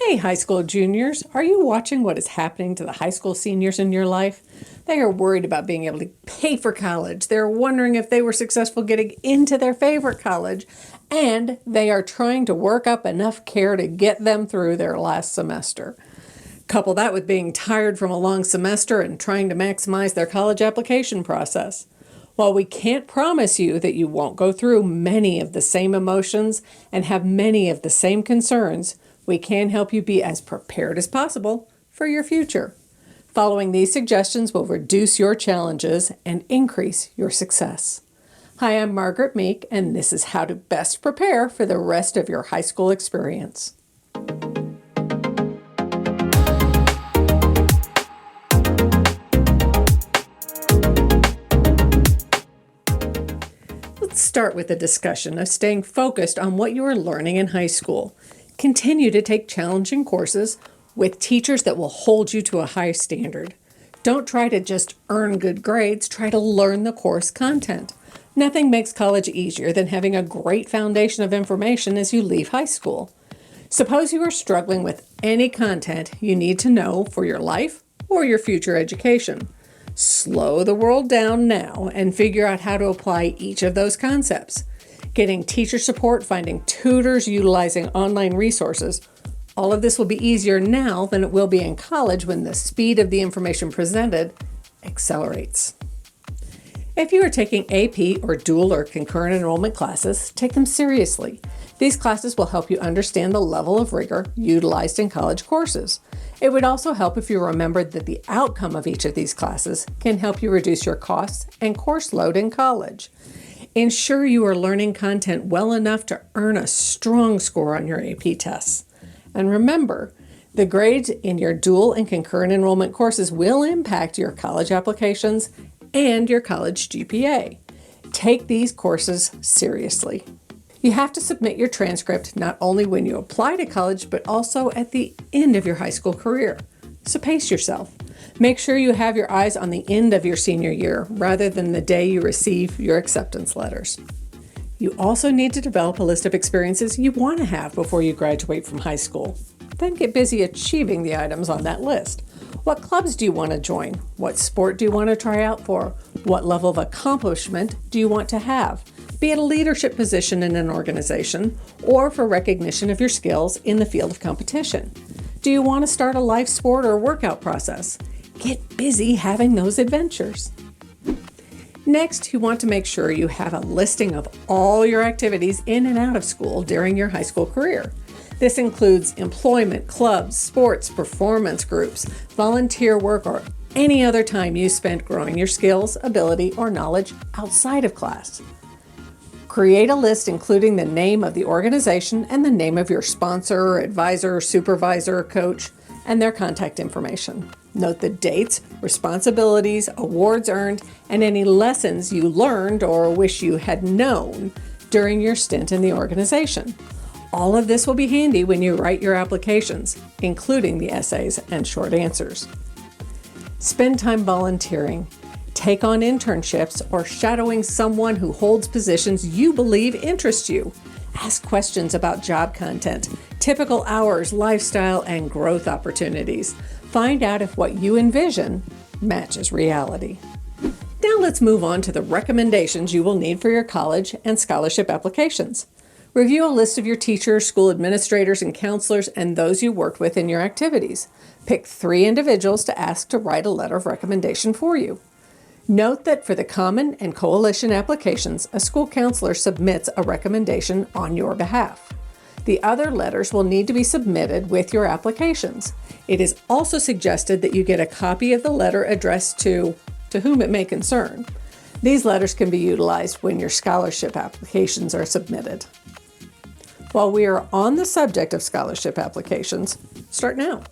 Hey, high school juniors, are you watching what is happening to the high school seniors in your life? They are worried about being able to pay for college. They're wondering if they were successful getting into their favorite college, and they are trying to work up enough care to get them through their last semester. Couple that with being tired from a long semester and trying to maximize their college application process. While we can't promise you that you won't go through many of the same emotions and have many of the same concerns, we can help you be as prepared as possible for your future. Following these suggestions will reduce your challenges and increase your success. Hi, I'm Margaret Meek, and this is how to best prepare for the rest of your high school experience. Let's start with a discussion of staying focused on what you are learning in high school. Continue to take challenging courses with teachers that will hold you to a high standard. Don't try to just earn good grades, try to learn the course content. Nothing makes college easier than having a great foundation of information as you leave high school. Suppose you are struggling with any content you need to know for your life or your future education. Slow the world down now and figure out how to apply each of those concepts. Getting teacher support, finding tutors, utilizing online resources. All of this will be easier now than it will be in college when the speed of the information presented accelerates. If you are taking AP or dual or concurrent enrollment classes, take them seriously. These classes will help you understand the level of rigor utilized in college courses. It would also help if you remembered that the outcome of each of these classes can help you reduce your costs and course load in college. Ensure you are learning content well enough to earn a strong score on your AP tests. And remember, the grades in your dual and concurrent enrollment courses will impact your college applications and your college GPA. Take these courses seriously. You have to submit your transcript not only when you apply to college, but also at the end of your high school career. So pace yourself. Make sure you have your eyes on the end of your senior year rather than the day you receive your acceptance letters. You also need to develop a list of experiences you want to have before you graduate from high school. Then get busy achieving the items on that list. What clubs do you want to join? What sport do you want to try out for? What level of accomplishment do you want to have? Be it a leadership position in an organization or for recognition of your skills in the field of competition. Do you want to start a life sport or workout process? Get busy having those adventures. Next, you want to make sure you have a listing of all your activities in and out of school during your high school career. This includes employment, clubs, sports, performance groups, volunteer work, or any other time you spent growing your skills, ability, or knowledge outside of class. Create a list including the name of the organization and the name of your sponsor, advisor, supervisor, coach, and their contact information. Note the dates, responsibilities, awards earned, and any lessons you learned or wish you had known during your stint in the organization. All of this will be handy when you write your applications, including the essays and short answers. Spend time volunteering. Take on internships or shadowing someone who holds positions you believe interest you. Ask questions about job content, typical hours, lifestyle, and growth opportunities. Find out if what you envision matches reality. Now let's move on to the recommendations you will need for your college and scholarship applications. Review a list of your teachers, school administrators, and counselors, and those you worked with in your activities. Pick 3 individuals to ask to write a letter of recommendation for you. Note that for the Common and Coalition applications, a school counselor submits a recommendation on your behalf. The other letters will need to be submitted with your applications. It is also suggested that you get a copy of the letter addressed to whom it may concern. These letters can be utilized when your scholarship applications are submitted. While we are on the subject of scholarship applications, start now.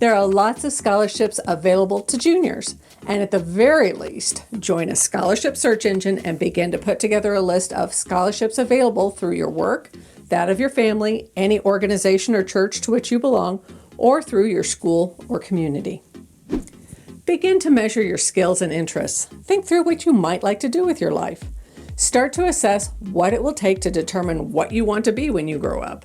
There are lots of scholarships available to juniors, and at the very least, join a scholarship search engine and begin to put together a list of scholarships available through your work, that of your family, any organization or church to which you belong, or through your school or community. Begin to measure your skills and interests. Think through what you might like to do with your life. Start to assess what it will take to determine what you want to be when you grow up.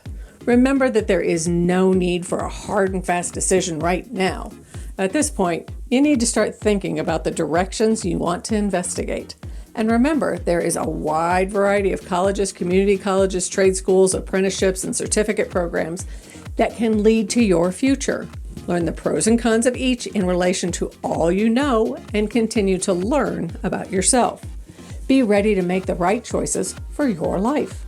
Remember that there is no need for a hard and fast decision right now. At this point, you need to start thinking about the directions you want to investigate. And remember, there is a wide variety of colleges, community colleges, trade schools, apprenticeships, and certificate programs that can lead to your future. Learn the pros and cons of each in relation to all you know and continue to learn about yourself. Be ready to make the right choices for your life.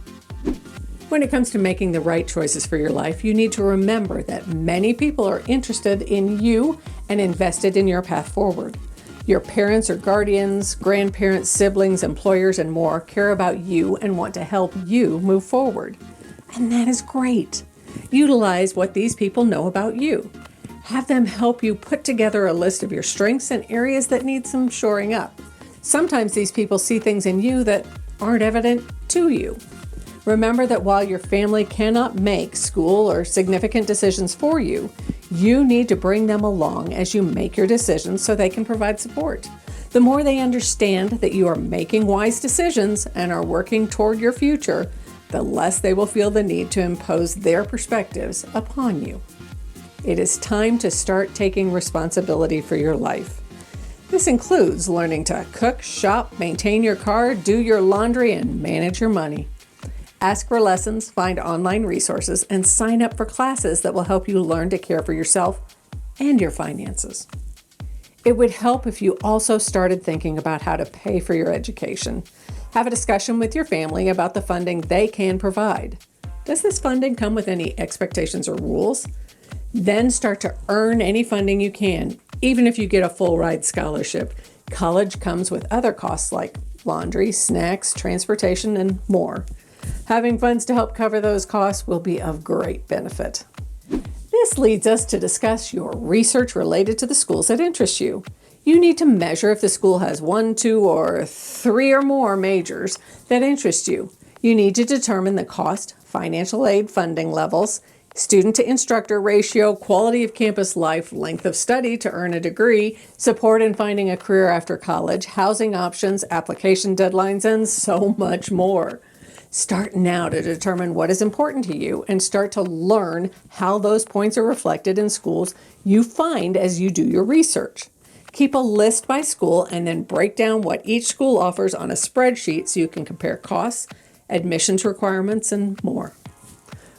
When it comes to making the right choices for your life, you need to remember that many people are interested in you and invested in your path forward. Your parents or guardians, grandparents, siblings, employers, and more care about you and want to help you move forward. And that is great. Utilize what these people know about you. Have them help you put together a list of your strengths and areas that need some shoring up. Sometimes these people see things in you that aren't evident to you. Remember that while your family cannot make school or significant decisions for you, you need to bring them along as you make your decisions so they can provide support. The more they understand that you are making wise decisions and are working toward your future, the less they will feel the need to impose their perspectives upon you. It is time to start taking responsibility for your life. This includes learning to cook, shop, maintain your car, do your laundry, and manage your money. Ask for lessons, find online resources, and sign up for classes that will help you learn to care for yourself and your finances. It would help if you also started thinking about how to pay for your education. Have a discussion with your family about the funding they can provide. Does this funding come with any expectations or rules? Then start to earn any funding you can, even if you get a full ride scholarship. College comes with other costs like laundry, snacks, transportation, and more. Having funds to help cover those costs will be of great benefit. This leads us to discuss your research related to the schools that interest you. You need to measure if the school has 1, 2, or 3 or more majors that interest you. You need to determine the cost, financial aid funding levels, student to instructor ratio, quality of campus life, length of study to earn a degree, support in finding a career after college, housing options, application deadlines, and so much more. Start now to determine what is important to you and start to learn how those points are reflected in schools you find as you do your research. Keep a list by school and then break down what each school offers on a spreadsheet so you can compare costs, admissions requirements, and more.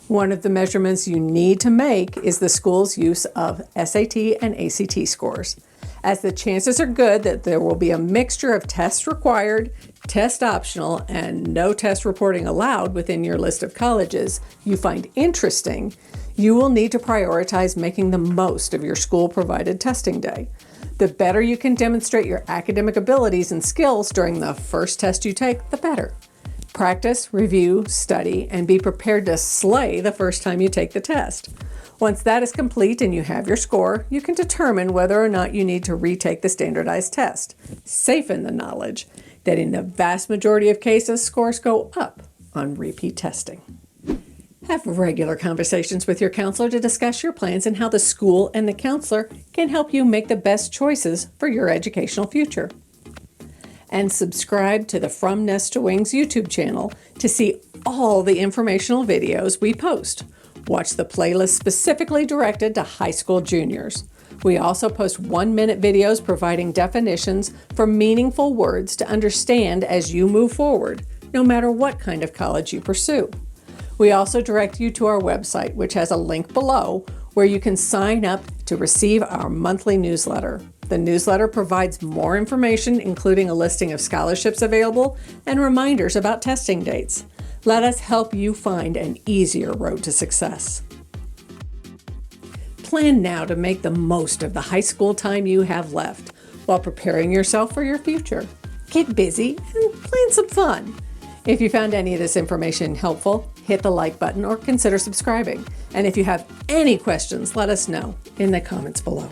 One of the measurements you need to make is the school's use of SAT and ACT scores, as the chances are good that there will be a mixture of tests required, test optional, and no test reporting allowed within your list of colleges you find interesting. You will need to prioritize making the most of your school-provided testing day. The better you can demonstrate your academic abilities and skills during the first test you take, the better. Practice, review, study, and be prepared to slay the first time you take the test. Once that is complete and you have your score, you can determine whether or not you need to retake the standardized test, safe in the knowledge that in the vast majority of cases, scores go up on repeat testing. Have regular conversations with your counselor to discuss your plans and how the school and the counselor can help you make the best choices for your educational future. And subscribe to the From Nest to Wings YouTube channel to see all the informational videos we post. Watch the playlist specifically directed to high school juniors. We also post 1-minute videos providing definitions for meaningful words to understand as you move forward, no matter what kind of college you pursue. We also direct you to our website, which has a link below where you can sign up to receive our monthly newsletter. The newsletter provides more information, including a listing of scholarships available and reminders about testing dates. Let us help you find an easier road to success. Plan now to make the most of the high school time you have left while preparing yourself for your future. Get busy and plan some fun. If you found any of this information helpful, hit the like button or consider subscribing. And if you have any questions, let us know in the comments below.